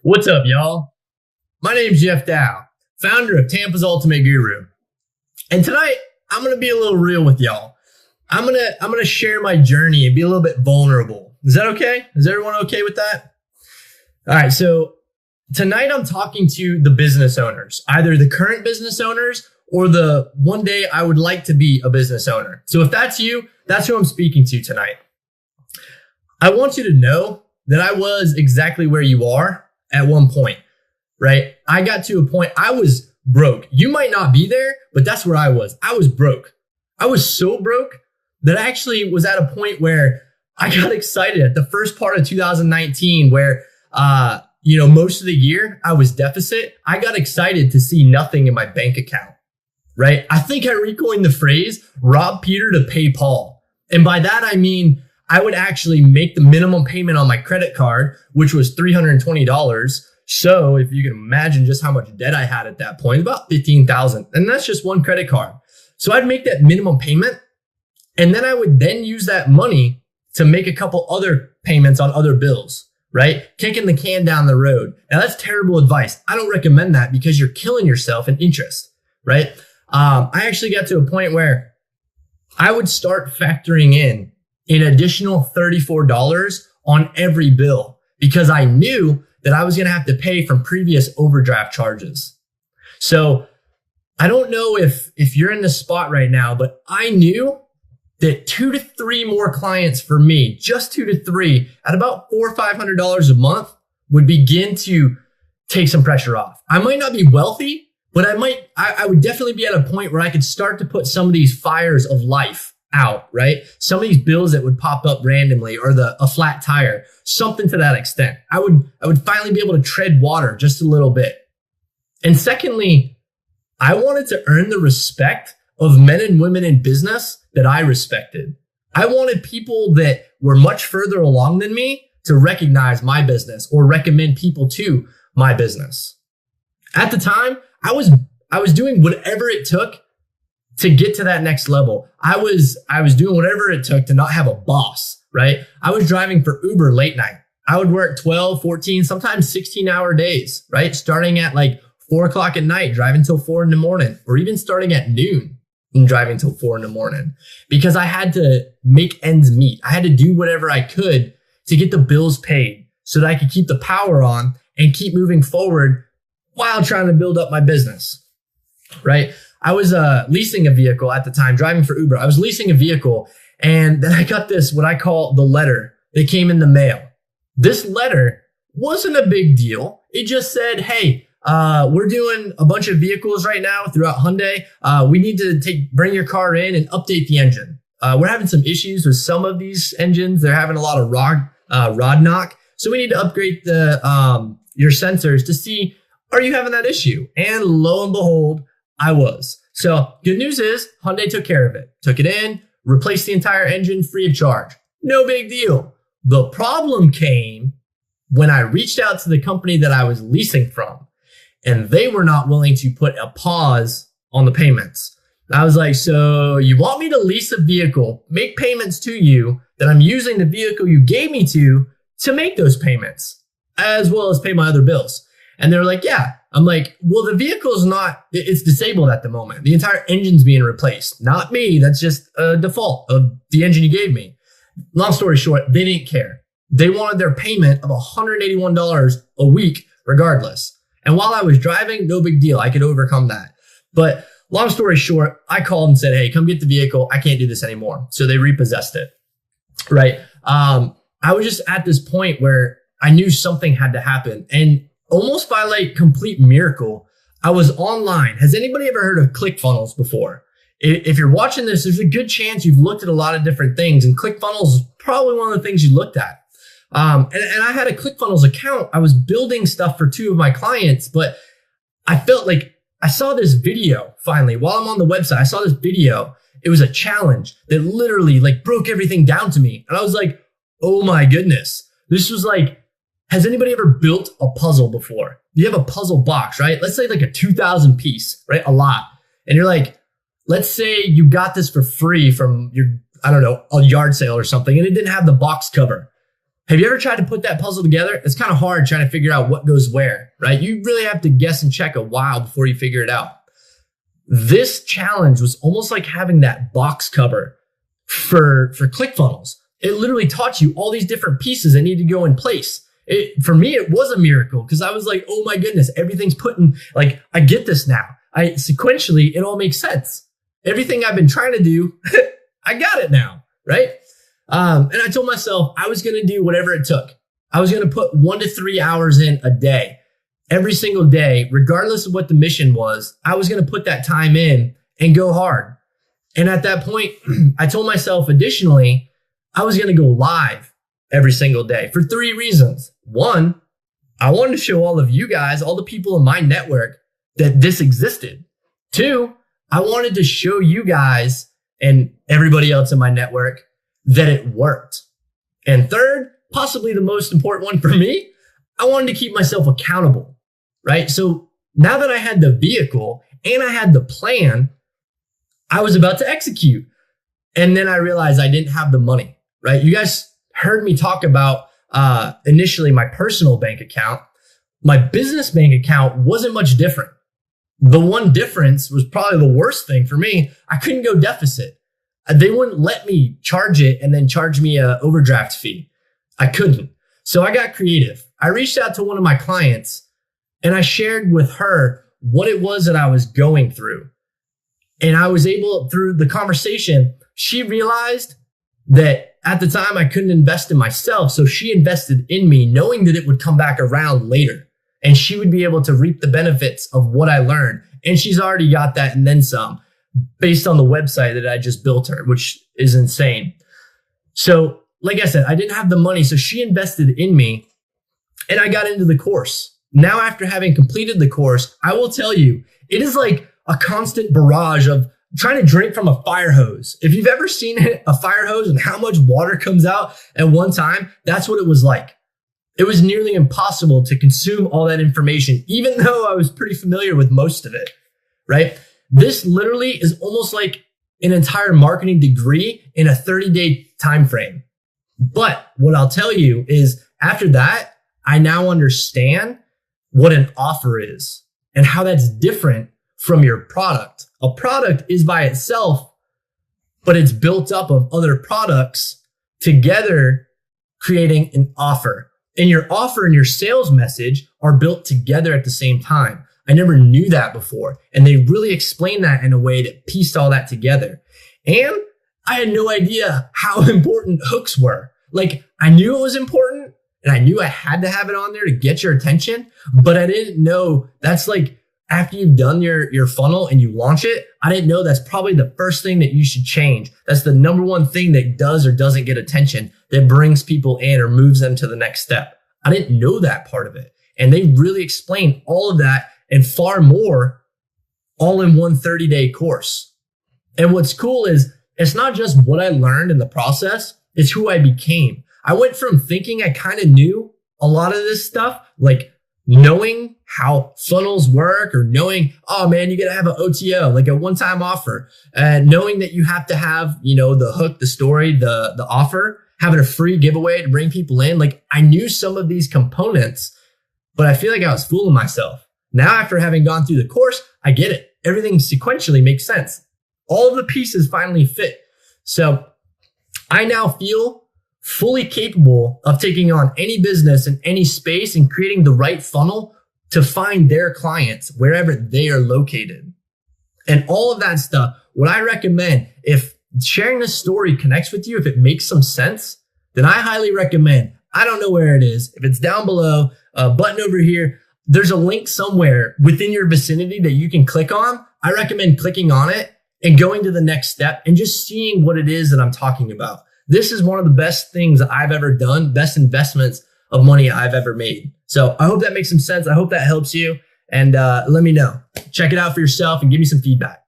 What's up, y'all? My name's Jeff Dow, founder of Tampa's Ultimate Guru. And tonight, I'm going to be a little real with y'all. I'm going to share my journey and be a little bit vulnerable. Is that okay? Is everyone okay with that? All right, so tonight I'm talking to the business owners, either the current business owners or the one day I would like to be a business owner. So if that's you, that's who I'm speaking to tonight. I want you to know that I was exactly where you are at one point, right? I got to a point, I was broke. You might not be there, but that's where I was. I was broke. I was so broke that I actually was at a point where I got excited at the first part of 2019 where, most of the year I was deficit. I got excited to see nothing in my bank account, right? I think I recoined the phrase, rob Peter to pay Paul. And by that, I mean, I would actually make the minimum payment on my credit card, which was $320. So if you can imagine just how much debt I had at that point, about $15,000. And that's just one credit card. So I'd make that minimum payment. And then I would then use that money to make a couple other payments on other bills, right? Kicking the can down the road. Now that's terrible advice. I don't recommend that because you're killing yourself in interest, right? I actually got to a point where I would start factoring in an additional $34 on every bill because I knew that I was going to have to pay from previous overdraft charges. So I don't know if you're in this spot right now, but I knew that 2 to 3 more clients for me, just 2 to 3 at about $400 or $500 a month would begin to take some pressure off. I might not be wealthy, but I would definitely be at a point where I could start to put some of these fires of life out, right? Some of these bills that would pop up randomly or a flat tire, something to that extent. I would finally be able to tread water just a little bit. And secondly, I wanted to earn the respect of men and women in business that I respected. I wanted people that were much further along than me to recognize my business or recommend people to my business. At the time, I was doing whatever it took to get to that next level. I was doing whatever it took to not have a boss, right? I was driving for Uber late night. I would work 12, 14, sometimes 16-hour days, right? Starting at like 4 o'clock at night, driving till 4 in the morning, or even starting at noon and driving till 4 in the morning because I had to make ends meet. I had to do whatever I could to get the bills paid so that I could keep the power on and keep moving forward while trying to build up my business, right? I was leasing a vehicle at the time, driving for Uber. I was leasing a vehicle, and then I got this, what I call the letter that came in the mail. This letter wasn't a big deal. It just said, hey, we're doing a bunch of vehicles right now throughout Hyundai. We need to bring your car in and update the engine. We're having some issues with some of these engines. They're having a lot of rod knock. So we need to upgrade your sensors to see, are you having that issue? And lo and behold, I was. So good news is Hyundai took care of it, took it in, replaced the entire engine free of charge. No big deal. The problem came when I reached out to the company that I was leasing from, and they were not willing to put a pause on the payments. I was like, so you want me to lease a vehicle, make payments to you that I'm using the vehicle you gave me to make those payments, as well as pay my other bills. And they're like, yeah. I'm like, well, the vehicle's it's disabled at the moment. The entire engine's being replaced. Not me. That's just a default of the engine you gave me. Long story short, they didn't care. They wanted their payment of $181 a week regardless. And while I was driving, no big deal. I could overcome that. But long story short, I called and said, hey, come get the vehicle. I can't do this anymore. So they repossessed it, right? I was just at this point where I knew something had to happen. And almost by like complete miracle, I was online. Has anybody ever heard of ClickFunnels before? If you're watching this, there's a good chance you've looked at a lot of different things, and ClickFunnels is probably one of the things you looked at. And I had a ClickFunnels account. I was building stuff for 2 of my clients, but I felt like I saw this video finally while I'm on the website. I saw this video. It was a challenge that literally like broke everything down to me. And I was like, oh my goodness. This was like, has anybody ever built a puzzle before? You have a puzzle box, right? Let's say like a 2,000 piece, right? A lot. And you're like, let's say you got this for free from your, I don't know, a yard sale or something, and it didn't have the box cover. Have you ever tried to put that puzzle together? It's kind of hard trying to figure out what goes where, right? You really have to guess and check a while before you figure it out. This challenge was almost like having that box cover for ClickFunnels. It literally taught you all these different pieces that need to go in place. For me, it was a miracle because I was like, oh my goodness, everything's put in, like, I get this now. Sequentially, it all makes sense. Everything I've been trying to do, I got it now, right? And I told myself I was going to do whatever it took. I was going to put 1 to 3 hours in a day, every single day, regardless of what the mission was. I was going to put that time in and go hard. And at that point, I told myself additionally, I was going to go live every single day for 3 reasons. 1, I wanted to show all of you guys, all the people in my network, that this existed. 2, I wanted to show you guys and everybody else in my network that it worked. And 3rd, possibly the most important one for me, I wanted to keep myself accountable, right? So now that I had the vehicle and I had the plan, I was about to execute. And then I realized I didn't have the money, right? You guys heard me talk about initially my personal bank account. My business bank account wasn't much different. The one difference was probably the worst thing for me. I couldn't go deficit. They wouldn't let me charge it and then charge me an overdraft fee. I couldn't. So I got creative. I reached out to one of my clients and I shared with her what it was that I was going through. And I was able, through the conversation, she realized that at the time I couldn't invest in myself. So she invested in me, knowing that it would come back around later and she would be able to reap the benefits of what I learned. And she's already got that and then some, based on the website that I just built her, which is insane. So like I said, I didn't have the money. So she invested in me and I got into the course. Now, after having completed the course, I will tell you, it is like a constant barrage of trying to drink from a fire hose. If you've ever seen a fire hose and how much water comes out at one time, that's what it was like. It was nearly impossible to consume all that information, even though I was pretty familiar with most of it, right? This literally is almost like an entire marketing degree in a 30-day time frame. But what I'll tell you is after that, I now understand what an offer is and how that's different from your product. A product is by itself, but it's built up of other products together, creating an offer. And your offer and your sales message are built together at the same time. I never knew that before. And they really explained that in a way that pieced all that together. And I had no idea how important hooks were. Like, I knew it was important and I knew I had to have it on there to get your attention, but I didn't know that's like after you've done your funnel and you launch it, I didn't know that's probably the first thing that you should change. That's the number one thing that does or doesn't get attention, that brings people in or moves them to the next step. I didn't know that part of it. And they really explained all of that and far more all in one 30-day course. And what's cool is it's not just what I learned in the process, it's who I became. I went from thinking I kind of knew a lot of this stuff, like knowing how funnels work or knowing, oh man, you got to have an OTO, like a one-time offer, and knowing that you have to have, the hook, the story, the offer, having a free giveaway to bring people in. Like, I knew some of these components, but I feel like I was fooling myself. Now, after having gone through the course, I get it. Everything sequentially makes sense. All of the pieces finally fit. So I now feel fully capable of taking on any business in any space and creating the right funnel to find their clients wherever they are located. And all of that stuff, what I recommend, if sharing this story connects with you, if it makes some sense, then I highly recommend, I don't know where it is. If it's down below, a button over here, there's a link somewhere within your vicinity that you can click on. I recommend clicking on it and going to the next step and just seeing what it is that I'm talking about. This is one of the best things that I've ever done, best investments of money I've ever made. So I hope that makes some sense. I hope that helps you. And let me know. Check it out for yourself and give me some feedback.